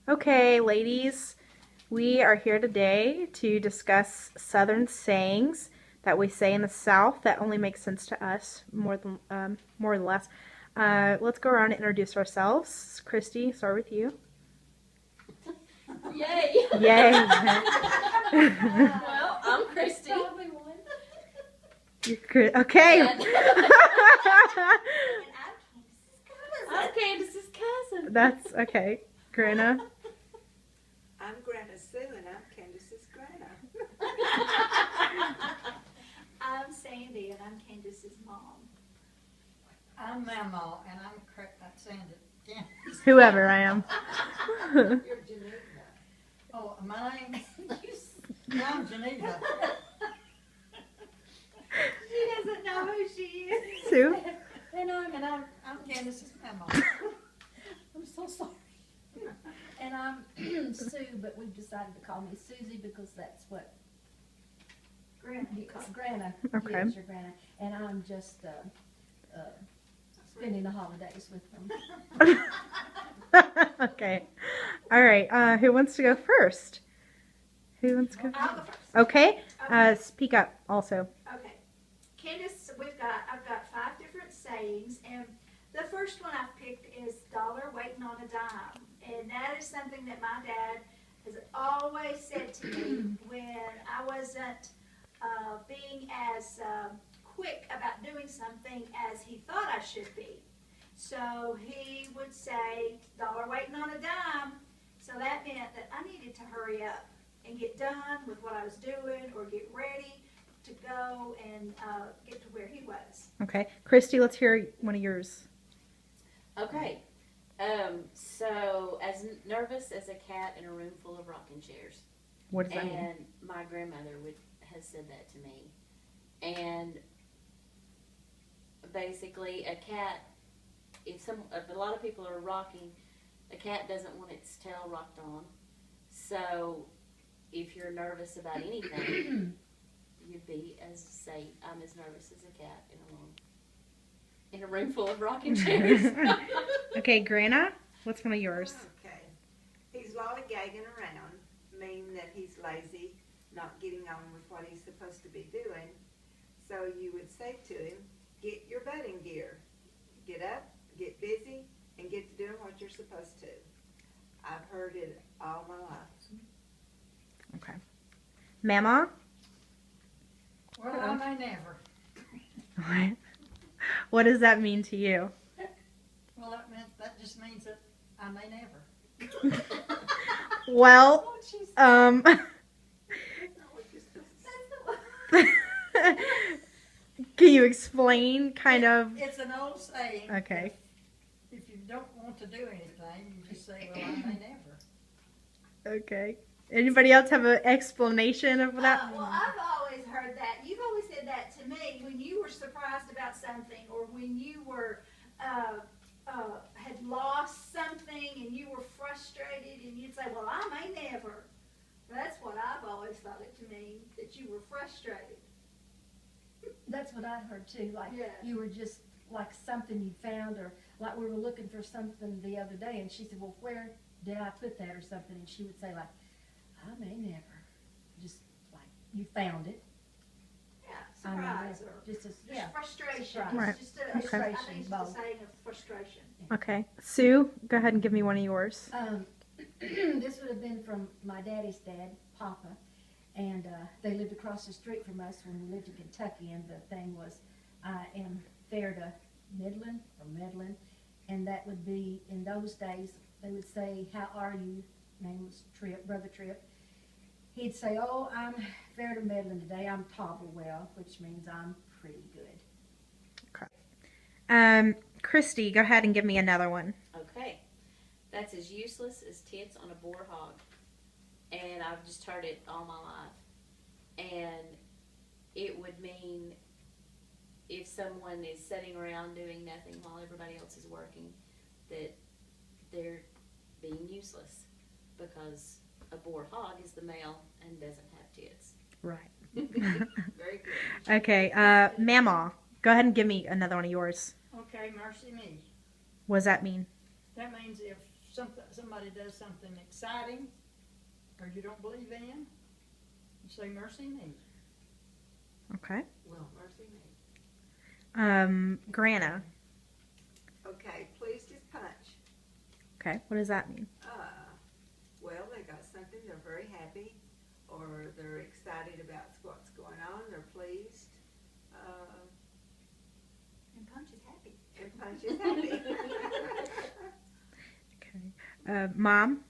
Okay, ladies, we are here today to discuss Southern sayings that we say in the South that only make sense to us more or less. Let's go around and introduce ourselves. Christy, start with you. Yay! Yay! Well, I'm Christy. Okay. And I'm Candace's cousin. That's okay. Grana. I'm Grandma Sue, and I'm Candace's Grandma. I'm Sandy, and I'm Candace's mom. I'm Mama, and I'm Sandy. Whoever I am. You're Geneva. Oh, my name? I'm Geneva. She doesn't know who she is. Sue. And I'm Candace's Mama. I'm so sorry. And I'm Sue, but we've decided to call me Susie because that's what Grandma. Grana. Okay. Yes, your Grana. And I'm just spending the holidays with them. Okay. All right. Who wants to go first? Who wants to go I'll go first. Okay. Okay. Speak up also. Okay. Candace, I've got 5 different sayings, and the first one I've picked is dollar waiting on a dime. And that is something that my dad has always said to me when I wasn't being as quick about doing something as he thought I should be. So he would say, dollar waiting on a dime. So that meant that I needed to hurry up and get done with what I was doing or get ready to go and get to where he was. Okay. Christy, let's hear one of yours. Okay. So as nervous as a cat in a room full of rocking chairs. What does that mean? And my grandmother has said that to me. And basically a cat, if a lot of people are rocking, a cat doesn't want its tail rocked on. So if you're nervous about anything, you'd be I'm as nervous as a cat in a room full of rocking chairs. Okay, Grana, what's one of yours? Okay. He's lollygagging around, meaning that he's lazy, not getting on with what he's supposed to be doing. So you would say to him, get your butt in gear. Get up, get busy, and get to doing what you're supposed to. I've heard it all my life. Okay. Mama? Well, I may never. What? What does that mean to you? Well, that just means that I may never. Well, can you explain kind of? It's an old saying. Okay. If you don't want to do anything, you just say, well, I may never. Okay. Anybody else have an explanation of that? Well, I've always heard that. You've always said that to me when you were surprised about something or when you were had lost something and you were frustrated and you'd say, well, I may never. That's what I've always thought it to mean, that you were frustrated. That's what I heard too. Like Yeah. you were just like something you found, or like we were looking for something the other day, and she said, "Well, where did I put that or something?" And she would say like, "I may never." Just like you found it. Yeah, I may surprise never. or Just just frustration. Surprise. Right. It's just Okay. I think Frustration, it's both. a saying of frustration. Okay. Sue, go ahead and give me one of yours. This would have been from my daddy's dad, Papa, and they lived across the street from us when we lived in Kentucky, and the thing was, I am fair to middling or meddling, and that would be, in those days, they would say, how are you? Name was Tripp, Brother Tripp. He'd say, oh, I'm fair to meddling today, I'm tobble well, which means I'm pretty good. Christy, go ahead and give me another one. Okay. That's as useless as tits on a boar hog. And I've just heard it all my life. And it would mean if someone is sitting around doing nothing while everybody else is working, that they're being useless because a boar hog is the male and doesn't have tits. Right. Very good. Okay. Mama, go ahead and give me another one of yours. Okay, mercy me. What does that mean? That means if somebody does something exciting or you don't believe in, you say mercy me. Okay. Well, mercy me. Grana. Okay, please just punch. Okay. What does that mean? Well, they got something, they're very happy, or they're excited about what's going on, they're pleased. And Punch is happy. And punch is happy. Okay. Mom.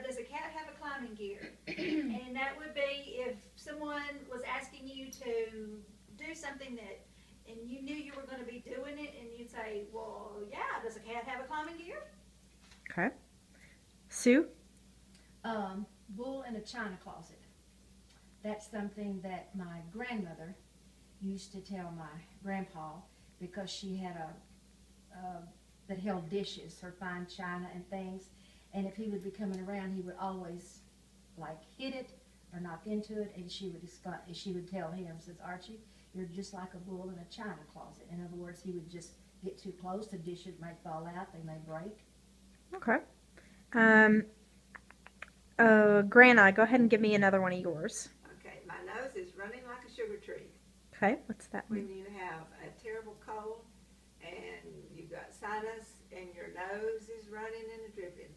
Does a cat have a climbing gear? And that would be if someone was asking you to do something that, and you knew you were going to be doing it, and you'd say, well, yeah, does a cat have a climbing gear? Okay. Sue. Bull in a china closet. That's something that my grandmother used to tell my grandpa because she had a that held dishes, her fine china and things. And if he would be coming around, he would always like hit it or knock into it, and she would tell him, says, Archie, you're just like a bull in a china closet. In other words, he would just get too close, the dishes may fall out, they may break. Okay. Grana, go ahead and give me another one of yours. Okay, my nose is running like a sugar tree. Okay. What's that mean? When you have a terrible cold and you've got sinus and your nose is running and dripping.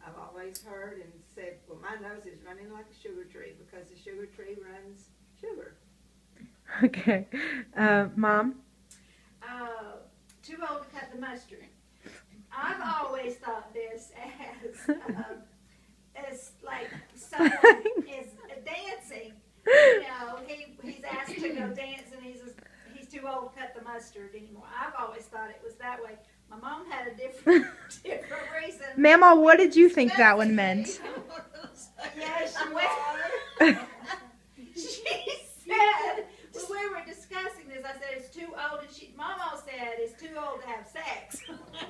I've always heard and said, well, my nose is running like a sugar tree because the sugar tree runs sugar. Okay. Mom. Too old to cut the mustard. I've always thought this as like someone is dancing. You know, he's asked to go dance and he's too old to cut the mustard anymore. I've always thought it was that way. My mom had a different reason. Mama, what did you think that one meant? Yes, she said, when we were discussing this, I said it's too old, and Mama said it's too old to have sex.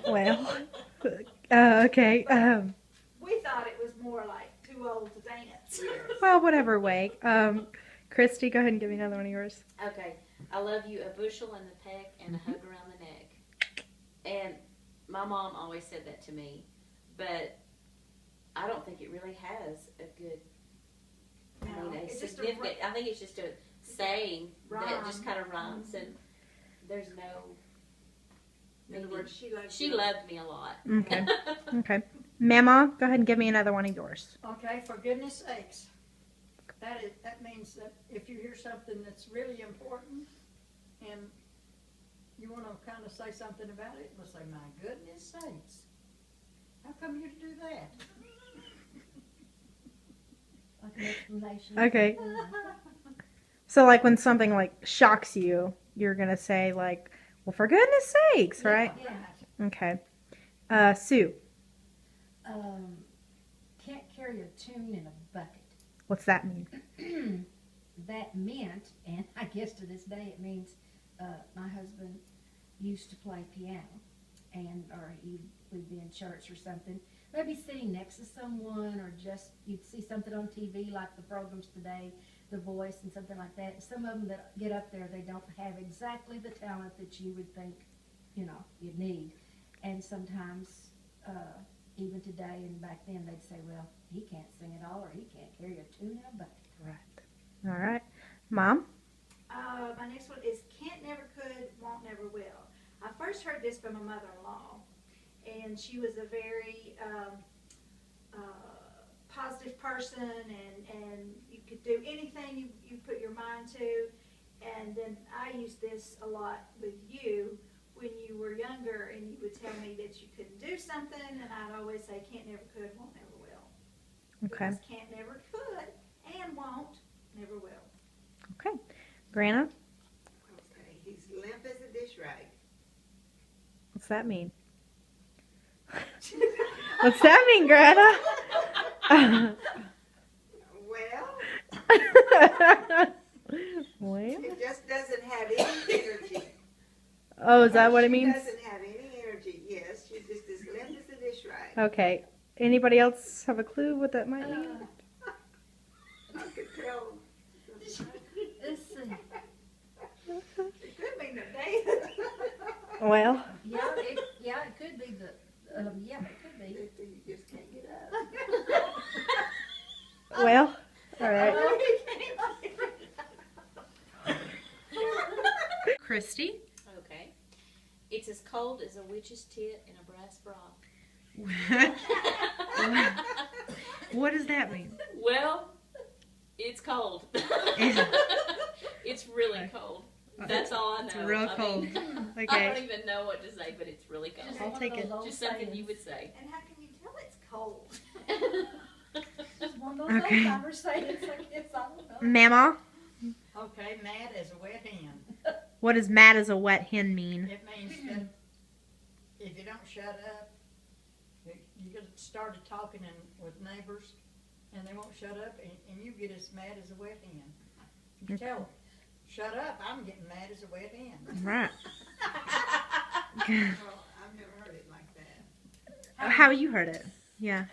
Well, okay. We thought it was more like too old to dance. Well, whatever way. Christy, go ahead and give me another one of yours. Okay, I love you, a bushel in the peck and a hug around the neck. And my mom always said that to me, but I don't think it really has a good, a significant, I think it's just a saying that just kind of rhymes, and there's no In other words, she loved me a lot. Okay. Okay. Mama, go ahead and give me another one of yours. Okay, for goodness sakes. That means that if you hear something that's really important and you want to kind of say something about it, we'll say, my goodness sakes. How come you do that? Like an explanation. Okay. So, like, when something, like, shocks you, you're going to say, like, well, for goodness sakes, right? Yeah. Okay. Sue, Can't carry a tune in a bucket. what's that mean? That meant, and I guess to this day it means, my husband used to play piano, or we'd be in church or something, maybe sitting next to someone, or just you'd see something on TV like the programs today, The Voice and something like that. Some of them that get up there, they don't have exactly the talent that you would think, you'd need. And sometimes, even today and back then, they'd say, well, he can't sing at all, or he can't carry a tune in a bucket. Right. All right. Mom? My next one is can't, never could, won't, never will. I first heard this from my mother-in-law, and she was a very positive person, and you could do anything you put your mind to. And then I used this a lot with you when you were younger, and you would tell me that you couldn't do something, and I'd always say can't, never could, won't, never will. Okay. Because can't, never could, and won't, never will. Okay. Grana? Okay, he's limp as a dish rag. What's that mean? What's that mean, Greta? Well? It just doesn't have any energy. Oh, is that what it means? She doesn't have any energy, yes. She's just as limp as a dish rag. Okay. Anybody else have a clue what that might mean? I could tell. Let's see. It could mean they're dead. Well, Yeah, it could be it could be. You just can't get up. Well, all right. Christy? Okay. It's as cold as a witch's tit in a brass bra. What does that mean? Well, it's cold. It's really cold. That's all I know. It's real cold. I Okay. don't even know what to say, but it's really cold. Just I'll one of take those it. old Just something sayings. you would say. And how can you tell it's cold? Just one of those Okay. old timers sayings, I guess, I don't know. Mama, Okay, mad as a wet hen. what does mad as a wet hen mean? It means that if you don't shut up, you get started talking with neighbors, and they won't shut up, and you get as mad as a wet hen. You tell them, shut up, I'm getting mad as a wet hen. Right. Well, I've never heard it like that. How you heard it? Yeah.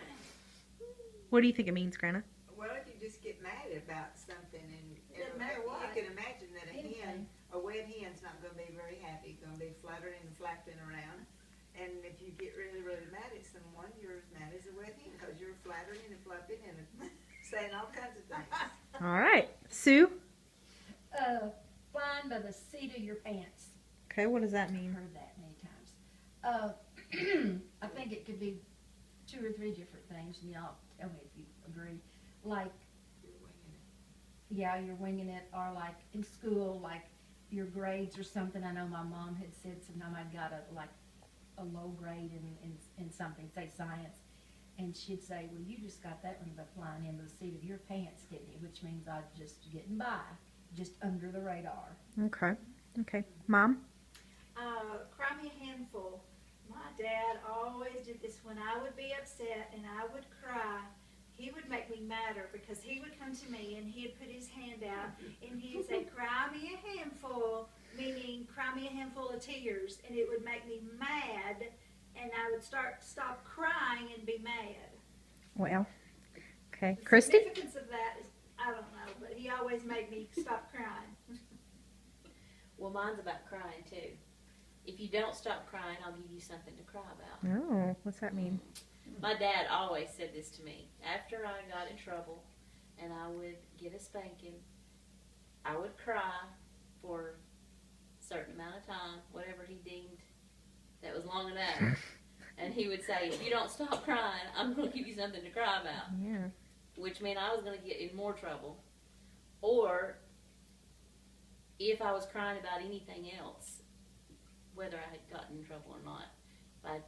What do you think it means, Grana? Well, if you just get mad about something and Doesn't matter what. you can imagine that Anything. a wet hen's not going to be very happy, going to be fluttering and flapping around. And if you get really, really mad at someone, you're as mad as a wet hen because you're flattering and fluffing and saying all kinds of things. All right. Sue? Flying by the seat of your pants. Okay, what does that I've mean? heard that many times. I think it could be 2 or 3 different things, and y'all tell me if you agree. Like, You're winging it. yeah, you're winging it, or like in school, like your grades or something. I know my mom had said sometime I got a low grade in something, say science, and she'd say, well, you just got that one by flying into the seat of your pants, didn't you? Which means I was just getting by, just under the radar. Okay. Okay. Mom? Cry me a handful. My dad always did this when I would be upset and I would cry. He would make me madder because he would come to me and he'd put his hand out and he'd say, cry me a handful, meaning cry me a handful of tears, and it would make me mad, and I would stop crying and be mad. Well. Okay. The Christy? significance of that is, I don't know, but he always made me stop crying. Well, mine's about crying too. If you don't stop crying, I'll give you something to cry about. Oh, what's that mean? My dad always said this to me. After I got in trouble and I would get a spanking, I would cry for a certain amount of time, whatever he deemed that was long enough. And he would say, if you don't stop crying, I'm going to give you something to cry about. Yeah. Which meant I was going to get in more trouble. Or if I was crying about anything else, whether I had gotten in trouble or not, if I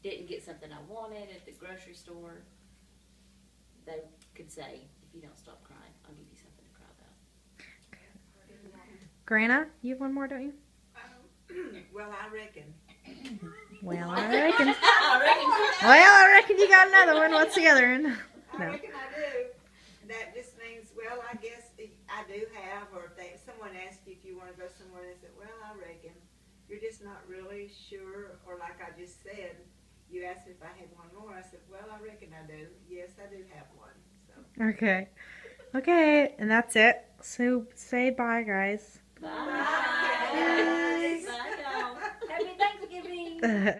didn't get something I wanted at the grocery store, they could say, if you don't stop crying, I'll give you something to cry about. Grana, you have one more, don't you? Well, I reckon. Well, I reckon. I reckon. Well, I reckon you got another one. What's the other one? I No. reckon I do. That just means, well, I guess I do have, or if someone asks you if you want to go somewhere, they said, well, I reckon. You're just not really sure, or like I just said, you asked if I had one more. I said, well, I reckon I do. Yes, I do have one. So. Okay. Okay, and that's it. So say bye, guys. Bye. Bye. Bye, y'all. Happy Thanksgiving!